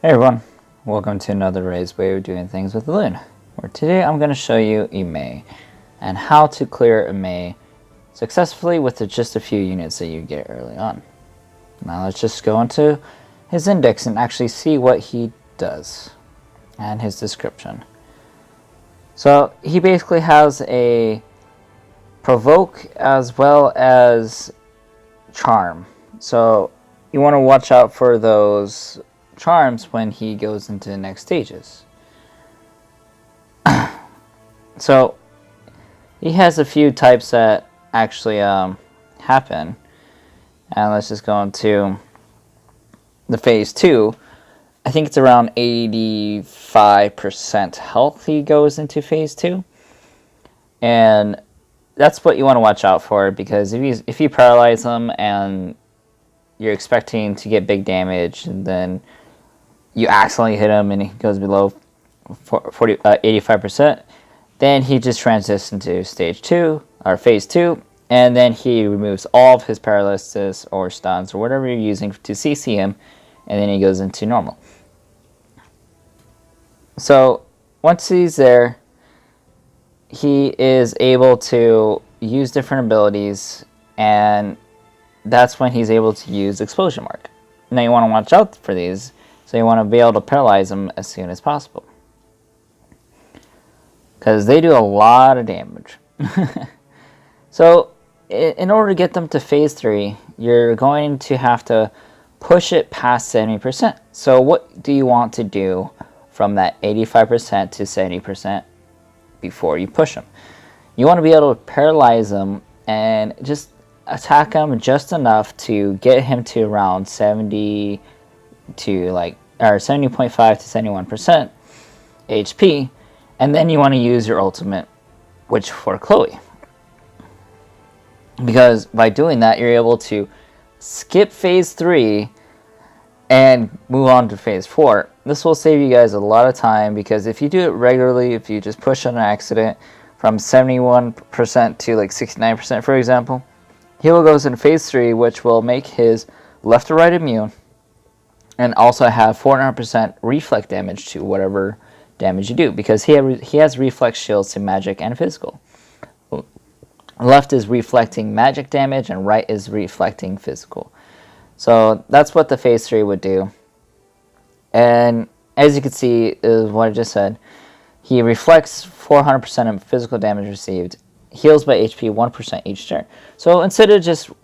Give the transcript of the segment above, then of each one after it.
Hey everyone, welcome to another Ray's Way of Doing Things with Elune, where today I'm going to show you Imae and how to clear Imae successfully with just a few units that you get early on. Now let's just go into his index and actually see what he does and his description. So he basically has a provoke as well as charm. So you want to watch out for those charms when he goes into the next stages. So he has a few types that actually happen, and let's just go into the phase 2. I think it's around 85% health he goes into phase 2, and that's what you want to watch out for, because if you paralyze him and you're expecting to get big damage and then you accidentally hit him and he goes below 85%, then he just transitions into stage 2 or phase 2, and then he removes all of his paralysis or stuns or whatever you're using to CC him, and then he goes into normal. So once he's there, he is able to use different abilities, and that's when he's able to use Explosion Mark. Now you want to watch out for these, so you want to be able to paralyze them as soon as possible, because they do a lot of damage. So in order to get them to phase 3, you're going to have to push it past 70%. So what do you want to do from that 85% to 70% before you push them? You want to be able to paralyze them and just attack him just enough to get him to around 70 to or 70.5 to 71% HP, and then you want to use your ultimate, which for Chloe, because by doing that you're able to skip phase 3 and move on to phase 4. This will save you guys a lot of time, because if you do it regularly, if you just push on an accident from 71% to 69%, for example, he will go into phase 3, which will make his left to right immune, and also have 400% reflect damage to whatever damage you do, because he has reflex shields to magic and physical. Left is reflecting magic damage, and right is reflecting physical. So that's what the phase 3 would do. And as you can see, is what I just said. He reflects 400% of physical damage received, heals by HP 1% each turn. So instead of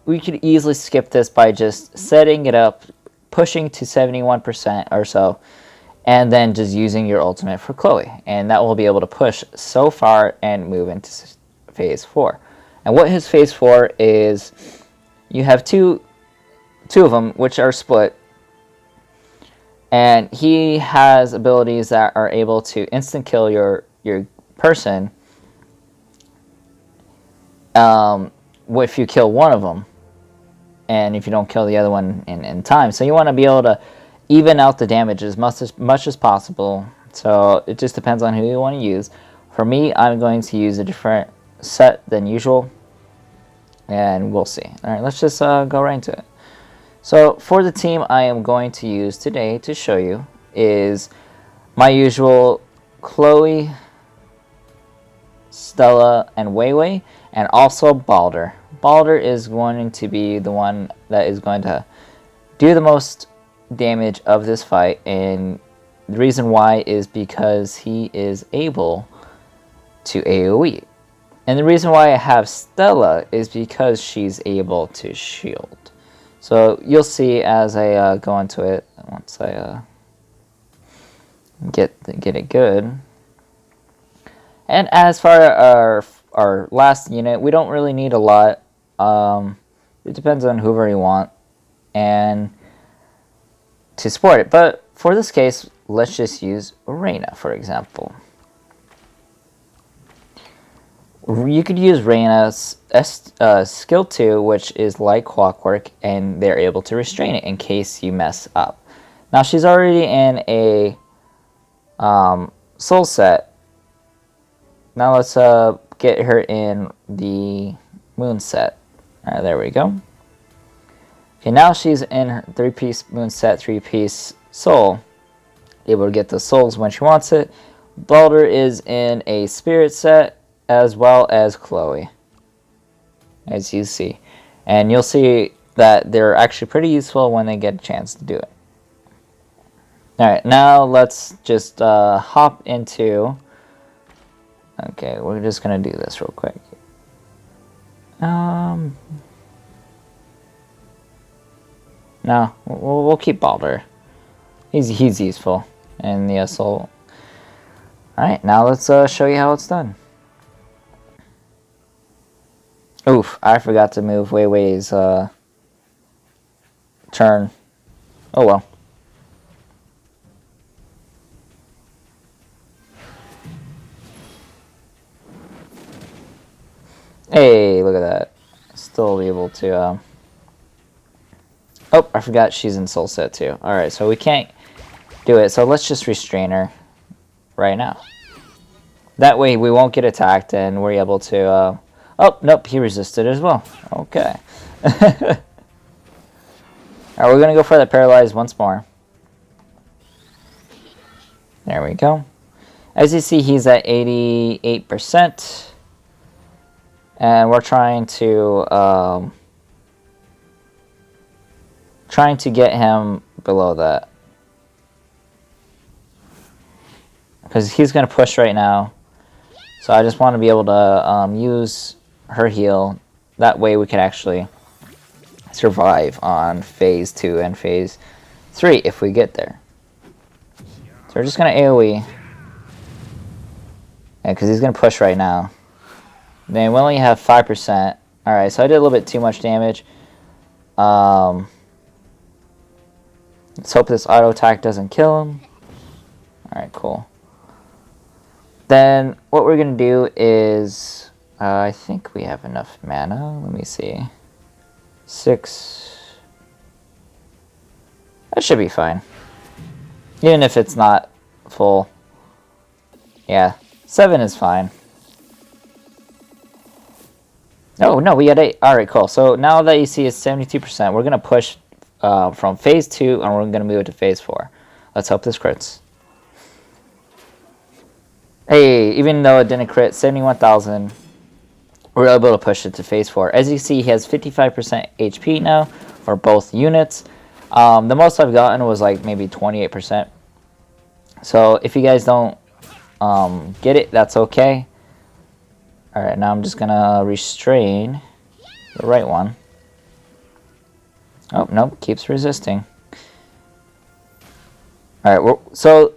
we could easily skip this by just setting it up, pushing to 71% or so, and then just using your ultimate for Chloe, and that will be able to push so far and move into phase 4. And what his phase 4 is, you have two of them which are split, and he has abilities that are able to instant kill your person if you kill one of them, and if you don't kill the other one in time. So you want to be able to even out the damage as much as possible. So it just depends on who you want to use. For me, I'm going to use a different set than usual, and we'll see. Alright, let's just go right into it. So for the team I am going to use today to show you is my usual Chloe, Stella, and Weiwei, and also Balder. Balder is going to be the one that is going to do the most damage of this fight, and the reason why is because he is able to AoE. And the reason why I have Stella is because she's able to shield. So you'll see as I go into it, once I get it good. And as for our last unit, we don't really need a lot. It depends on whoever you want and to support it. But for this case, let's just use Reyna, for example. You could use Reyna's skill 2, which is like clockwork, and they're able to restrain it in case you mess up. Now she's already in a soul set. Now let's get her in the moon set. Alright, there we go. Okay, now she's in her 3-piece moon set, 3-piece soul. Able to get the souls when she wants it. Balder is in a spirit set as well as Chloe, as you see. And you'll see that they're actually pretty useful when they get a chance to do it. Alright, now let's just hop into... Okay, we're just going to do this real quick. No, we'll keep Balder. He's useful in the soul. Alright, now let's show you how it's done. Oof, I forgot to move Wei Wei's turn. Oh well. Hey, look at that. Still able to... Oh, I forgot she's in soul set too. Alright, so we can't do it. So let's just restrain her right now. That way we won't get attacked and we're able to... Oh, nope, he resisted as well. Okay. Alright, we're going to go for that paralyzed once more. There we go. As you see, he's at 88%. And we're trying to get him below that. Because he's going to push right now. So I just want to be able to use her heal. That way we can actually survive on phase 2 and phase 3 if we get there. So we're just going to AoE. Yeah, because he's going to push right now. Then we only have 5%. Alright, so I did a little bit too much damage. Let's hope this auto attack doesn't kill him. Alright, cool. Then what we're going to do is... I think we have enough mana. Let me see. 6. That should be fine. Even if it's not full. Yeah, 7 is fine. Oh, no, we had 8. Alright, cool. So now that you see it's 72%, we're going to push from phase 2 and we're going to move it to phase 4. Let's hope this crits. Hey, even though it didn't crit, 71,000, we're able to push it to phase 4. As you see, he has 55% HP now for both units. The most I've gotten was like maybe 28%. So if you guys don't get it, that's okay. Alright, now I'm just going to restrain the right one. Oh, nope, keeps resisting. Alright, so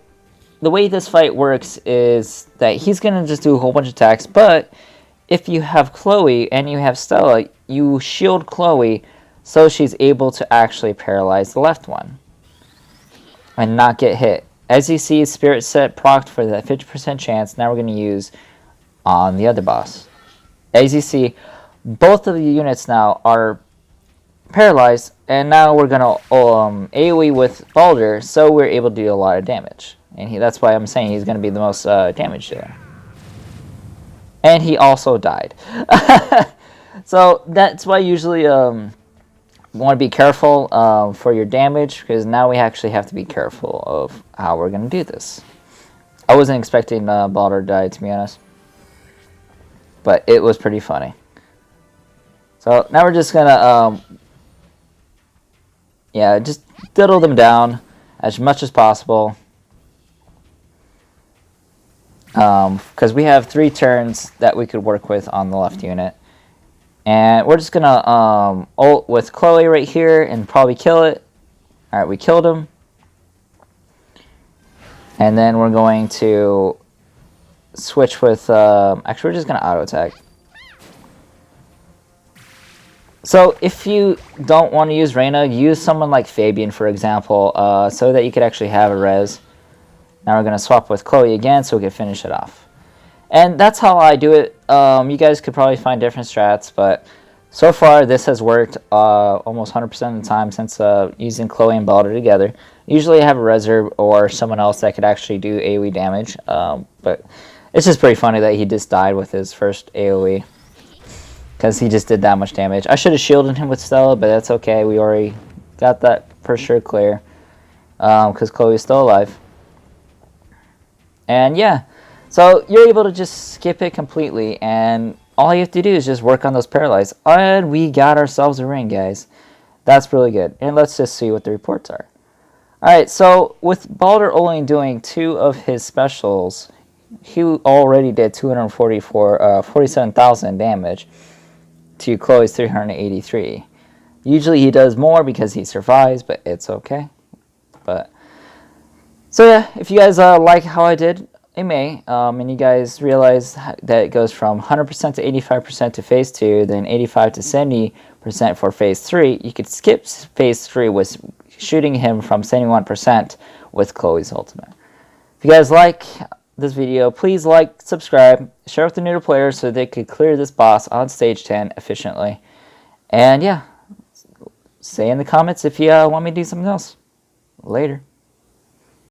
the way this fight works is that he's going to just do a whole bunch of attacks, but if you have Chloe and you have Stella, you shield Chloe so she's able to actually paralyze the left one and not get hit. As you see, Spirit Set procced for that 50% chance. Now we're going to use on the other boss. As you see, both of the units now are paralyzed, and now we're going to AoE with Balder, so we're able to do a lot of damage. And that's why I'm saying he's going to be the most damage there. And he also died. So that's why usually you want to be careful for your damage, because now we actually have to be careful of how we're going to do this. I wasn't expecting Balder to die, to be honest. But it was pretty funny. So now we're just going to yeah, just diddle them down as much as possible. Because we have 3 turns that we could work with on the left unit. And we're just going to ult with Chloe right here and probably kill it. Alright, we killed him. And then we're going to switch with... actually, we're just going to auto-attack. So if you don't want to use Reyna, use someone like Fabian, for example, so that you could actually have a res. Now we're going to swap with Chloe again so we can finish it off. And that's how I do it. You guys could probably find different strats, but so far this has worked almost 100% of the time since using Chloe and Balder together. Usually I have a reserve or someone else that could actually do AoE damage, but it's just pretty funny that he just died with his first AoE. Because he just did that much damage. I should have shielded him with Stella, but that's okay. We already got that for sure clear. because Chloe's still alive. And yeah, so you're able to just skip it completely, and all you have to do is just work on those paralyzed. And we got ourselves a ring, guys. That's really good. And let's just see what the reports are. Alright, so with Baldur only doing 2 of his specials, he already did 47,000 damage to Chloe's 383. Usually he does more because he survives, but it's okay. So yeah, if you guys like how I did Imae, and you guys realize that it goes from 100% to 85% to phase 2, then 85 to 70% for phase 3, you could skip phase 3 with shooting him from 71% with Chloe's ultimate. If you guys like this video, please like, subscribe, share with the newer players so they could clear this boss on stage 10 efficiently. And yeah, say in the comments if you want me to do something else. Later.